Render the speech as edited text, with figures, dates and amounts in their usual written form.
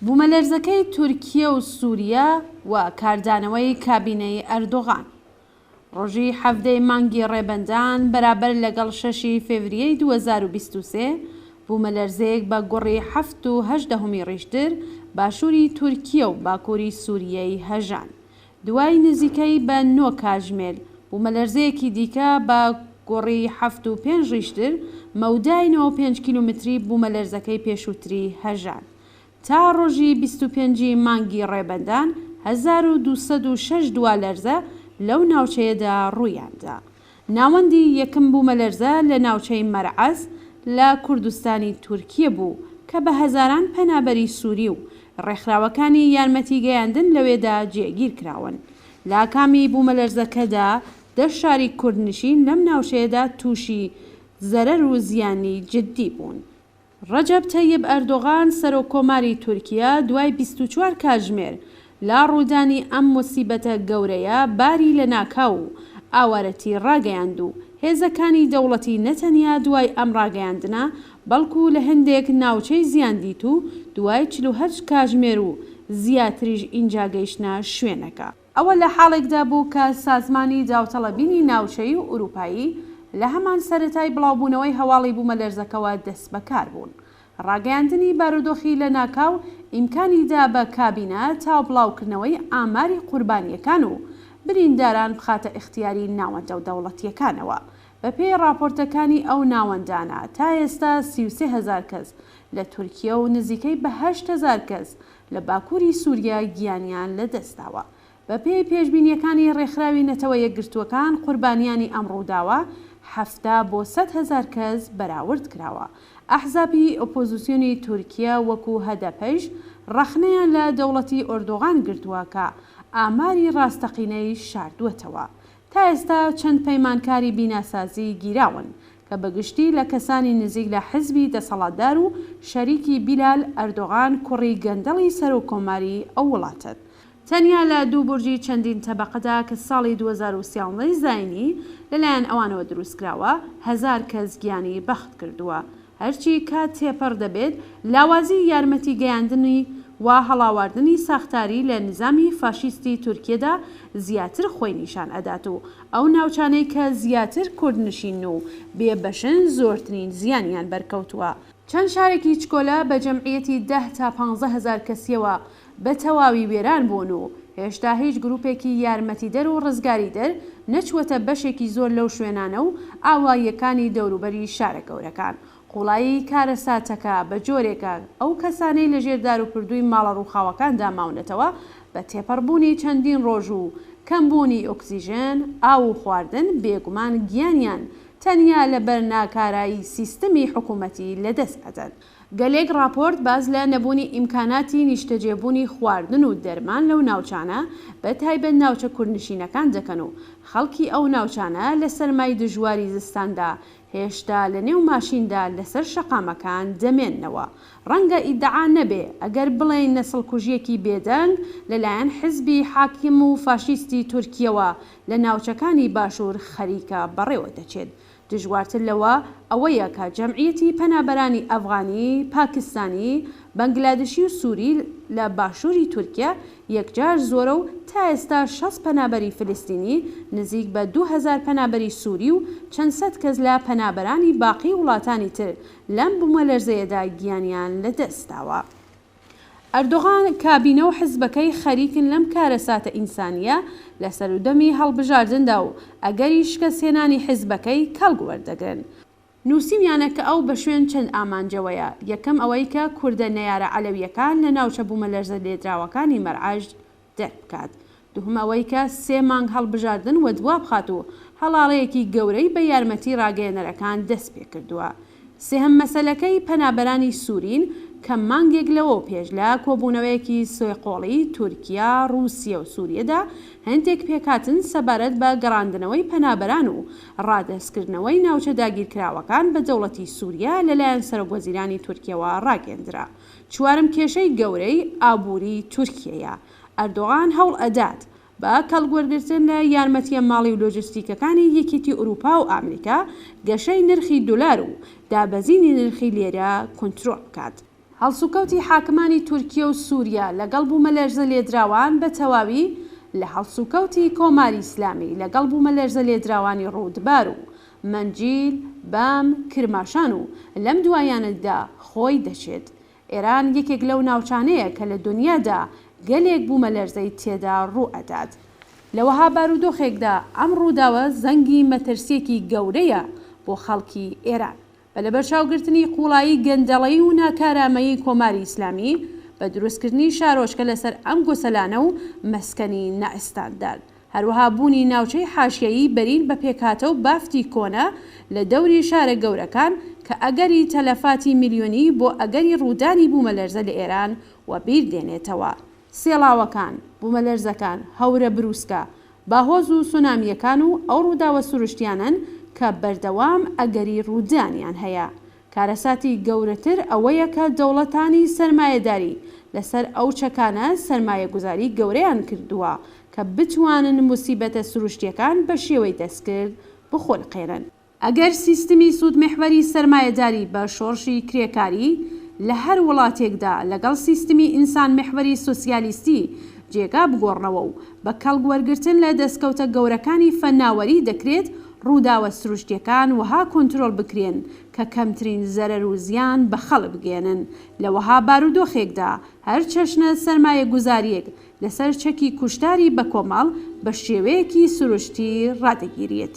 بوومەلەرزەکەی تورکیە و سووریا و کاردانەوەی کابینەی ئەردۆغان. ڕۆژی 17 مانگی ڕێبەندان بەرابەر لەگەڵ 6 فێڤریەی 2023 بوومەلەرزەیەک بە گوڕی 7.8 ریشتر باشووری تورکیە و باکووری سووریەی هەژان. دوای نزیکەی بە 9 کاتژمێر بوومەلەرزەیەکی دیکە بە گوڕی 7.5 ریشتر مەودای 95 کیلومتری بوومەلەرزەکەی پێشووتری هەژان. تا ڕۆژی 25 مانگی ڕێبەندان 1206 دووالەرزە لەو ناوچەیەدا ڕوویاندا. ناوەندی یەکەم بوومەلەرزە لە ناوچەی مەرعەز لە کوردستانی تورکیە بوو کە بە هەزاران پەنابەری سووری و ڕێکخراوەکانی یارمەتی گەیاندن لەوێدا جێگیر کراون. لە کامی بوومەلەرزەکەدا 10 شاری کوردنشین لەم ناوچەیەدا تووشی زەرەر و زیانی جددی بوون. ڕەجەب تەیب ئەردۆغان سەرۆکۆماری تورکیا دوای 24 کاتژمێر لا ڕوودانی ئەم موسیبەتە گەورەیە باری لە ناکاو و ئاوارەتی ڕاگەیاند و هێزەکانی دەوڵەتی نەتەنیا دوای ئەم ڕاگەیاندنە بەڵکو لە هەندێک ناوچەی زیاندیت و دوای 48 کاتژمێر و زیاتریش ئینجا گەیشتنە شوێنەکە. ئەوە لە حاڵێکدا بوو کە سازمانی داوطەڵەبینی ناوچەی و ئوروپایی لە هەمان سەرەتای بڵاوبوونەوەی هەواڵی بوومەلەرزەکەوە دەست بەکار بوون. ڕاگەیاندنی بارودۆخی لە ناکاو ئیمکانی دا بە کابینە تا بڵاوکردنەوەی ئاماری قوربانیەکان و برینداران بخاتە ئیختیاری ناوەندە و دەوڵەتیەکانەوە. بە پێی راپۆرتەکانی ئەو ناوەندانە تا ئێستا 33,000 کەس لە تورکیە و نزیکەی بە 8,000 کەس لە باکووری سووریا گیانیان لەدەستداوە. بە پێی پێشبینیەکانی ڕێکخراوی نەتەوە یەکگرتووەکان قوربانیانی ئەم ڕووداوە 70 بۆ 100,000 کەس بەراورد کراوە. ئەحزابی ئۆپۆزیسیۆنی تورکیا وەکو هەدەپەش ڕەخنەیان لە دەوڵەتی ئەردۆغان گرتووە کە ئاماری ڕاستەقینەی شاردووەتەوە. تا ئێستا چەند پەیمانکاری بیناسازی گیراون کە بەگشتی لە کەسانی نزیک لە حزبی دەسەڵاتدار و شەریکی بیلال ئەردۆغان کوڕی گەندەڵی سەرۆکۆماری ئەو وڵاتت. تەنیا لە دوو بورجی چەندین تەبەقەدا کە ساڵی 2013 زاینی لەلایەن ئەوانەوە دروستکراوە 1000 کەس گیانی بەخت کردووە. هەرچی کات تێپەڕ دەبێت لاوازی یارمەتی گەیاندنی و هەڵاواردنی ساختاری لە نظامی فاشیستی تورکیەدا زیاتر خۆی نیشان ئەدات و ئەو ناوچانەی کە زیاتر کوردنشین و بێبەشن زۆرترین زیانیان بەرکەوتووە. چەند شارێکی چکۆلە بە جەمعیەتی 10 تا 15,000 کەسیەوە بە تەواوی وێران بوون و هێشتا هیچ گروپێکی یارمەتیدەر و ڕزگاریدەر نەچوەتە بەشێکی زۆر لەو شوێنانە و ئاواییەکانی دەوروبەری شارە گەورەکان. قوڵایی کارەساتەکە بە جۆرێکە ئەو کەسانەی لە ژێردار و پردووی ماڵە ڕووخاوەکاندا ماونەتەوە بە تێپەڕبوونی چەندین ڕۆژ و کەمبوونی ئۆکسیژن ئاو و خواردن بێگومان گیانیان تەنیا لەبەر ناکارایی سیستەمی حکوومەتی لەدەست ئەدەن. گەلێک راپۆرت باز لە نەبوونی ئیمکاناتی نیشتەجێبوونی خواردن و دەرمان لەو ناوچانە بە تایبەت ناوچە کوردنشینەکان دەکەن و خەڵکی ئەو ناوچانە لە سەرمای دژواری زستاندا هێشتا لە نێو ماشیندا لەسەر شەقامەکان دەمێننەوە. ڕەنگە ئیدعا نەبێ ئەگەر بڵێن نەسڵکوژیەکی بێدەنگ لەلایەن حزبی حاکم و فاشیستی تورکیەوە لە ناوچەکانی باشوور خەریکە بەڕێوە دەچێت. دژوارتر لەوە ئەوەیە کە جەمعیەتی پەنابەرانی ئەفغانی، پاکستانی، بەنگلادشی و سووری لە باشووری تورکیا یەکجار زۆرە و تا ئێستا 60 پەنابەری فلستینی، نزیک بە 2000 پەنابەری سووری و چەند سەد کەس لە پەنابەرانی باقی وڵاتانی تر لەم بوومەلەرزەیەدا گیانیان لەدەستداوە. ئەردۆغان کابینە و حزبەکەی خەریکن لەم کارەساتە ئینسانیە لە سەرودەمی هەڵبژاردندا و ئەگەری شکەسێنانی حزبەکەی کەڵگوەردەگرن. نووسیمیانە کە ئەو بە شوێن چەند ئامانجەوەیە. یەکەم ئەوەی کە کوردە نەیارە عەلەویەکان لە ناوچە بوومەلەرزە لێدراوەکانی مەرعەژ دەربکات. دووهەم ئەوەی کە 3 مانگ هەڵبژاردن و دوا بخات و هەڵاڵەیەکی گەورەی بە یارمەتی ڕاگەیەنەرەکان دەست پێ کردووە. سێهەم مەسەلەکەی پەنابەرانی سوورین کە مانگێک لەوە پێش لە کۆبوونەوەیەکی سوێقۆڵی تورکیا، رووسیا و سووریەدا هەندێک پێکاتن سەبارەت بە گەڕاندنەوەی پەنابەران و ڕادەستکردنەوەی ناوچە داگیرکراوەکان بە دەوڵەتی سووریا لەلایەن سەرۆکوەزیرانی تورکیەوە ڕاگەیاندرا. چوارم کێشەی گەورەی ئابووری تورکیەیە. ئەردۆغان هەوڵ ئەدات بە کەڵگوەرگرتن لە یارمەتیە ماڵی و لۆجستیکەکانی یەکێتی ئوروپا و ئامریکا گەشەی نرخی دولار و دابەزینی نرخی لێرە کۆنترۆڵ بکات. هەڵسوکەوتی حاکمانی تورکیە و سووریا لەگەڵ بوومەلەرزە لێدراوان بە تەواوی لە هەڵسوکەوتی کۆماری ئیسلامی لەگەڵ بوومەلەرزە لێدراوانی ڕوودبار و مەنجیل، بام، کرماشان و لەم دوایانەدا خۆی دەچێت. ئێران یەکێک لەو ناوچانەیە کە لە دنیادا گەلێک بوومەلەرزەی تێدا ڕوو ئەدات. لەوەها بارودۆخێکدا ئەم ڕووداوە زەنگی مەترسیەکی گەورەیە بۆ خەڵکی ئێران بە لەبەرچاوگرتنی قوڵایی گەندەڵەیی و ناکارامەیی کۆماری ئیسلامی بە دروستکردنی شارۆچکە لەسەر ئەم گۆسەلانە و مەسکەنی نائستاندار. هەروەها بوونی ناوچەی حاشیەیی بەرین بە پێکهاتە و بافتی کۆنە لە دەوری شارە گەورەکان کە ئەگەری تەلەفاتی میلیۆنی بۆ ئەگەری ڕوودانی بوومەلەرزە لە ئێران و بیر دێنێتەوە. سێڵاوەکان، بوومەلەرزەکان، هەورە بروسکە، باهۆز و سونامیەکان و ئەو ڕووداوە سروشتیانن کە بەردەوام ئەگەری ڕوودانیان هەیە. کارەساتی گەورەتر ئەوەیە کە دەوڵەتانی سەرمایەداری لەسەر ئەو چەکانە سەرمایە گوزاری گەورەیان کردووە کە بتوانن موسیبەتە سروشتیەکان بە شێوەی دەستکرد بخۆلقێنن. ئەگەر سیستمی سوودمێحوەری سەرمایەداری بە شۆڕشی کرێکاری لە هەر وڵاتێکدا لەگەڵ سیستمی ئینسان مێحوەری سۆسیالیستی جێگا بگۆڕنەوە و بە کەڵگوەرگرتن لە دەستکەوتە گەورەکانی فەناوەری دەکرێت ڕووداوە سروشتیەکان وەها کۆنترۆل بکرێن کە کەمترین زەرەر و زیان بە خەڵک بگێنن. لەوەها بارودۆخێکدا هەر چەشنە سەرمایە گوزاریەک لەسەر چەکی کوشتاری بە کۆمەڵ بە شێوەیەکی سروشتی ڕادەگیرێت.